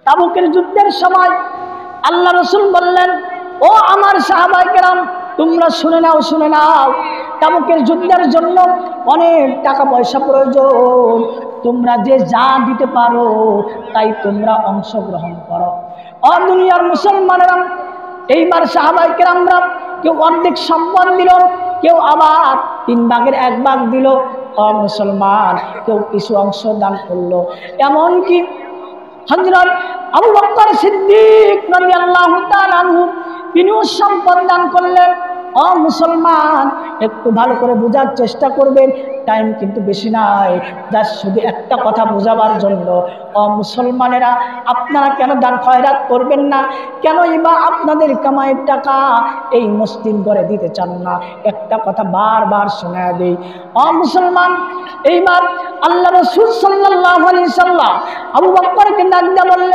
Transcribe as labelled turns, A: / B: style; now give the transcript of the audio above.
A: তাবুকের যুদ্ধের সময় আল্লাহ রাসূল বললেন, ও আমার সাহাবায়ে কেরাম, তোমরা শুনে নাও, তাবুকের যুদ্ধের জন্য অনেক টাকা পয়সা প্রয়োজন, তোমরা যে যা দিতে পারো তাই তোমরা অংশগ্রহণ করো। ও দুনিয়ার মুসলমানেরা, এইবার সাহাবায়ে কেরামরা কেউ অর্ধেক সম্পদ দিল, কেউ আবার 3 ভাগের 1 ভাগ দিল। ও মুসলমান, কেউ কিছু অংশ দান করলো। এমনকি হযরত আবু বকর সিদ্দিক রাদিয়াল্লাহু তাআলা আনহু তিনিও সম্পদ দান করলেন। ও মুসলমান, একটু ভালো করে বোঝার চেষ্টা করবেন, টাইম কিন্তু বেশি নাই, জাস্ট শুধু একটা কথা বোঝাবার জন্য। ও মুসলমানেরা, আপনারা কেন দান খয়রাত করবেন না? কেনই বা আপনাদের কামাইয়ের টাকা এই মুসলিম ঘরে দিতে চান না? একটা কথা বারবার শোনায় দেই। ও মুসলমান, এইবার আল্লাহ রাসূল সাল্লাল্লাহু আলাইহি সাল্লাম আবু বকরকে ডাক দিয়ে বললেন,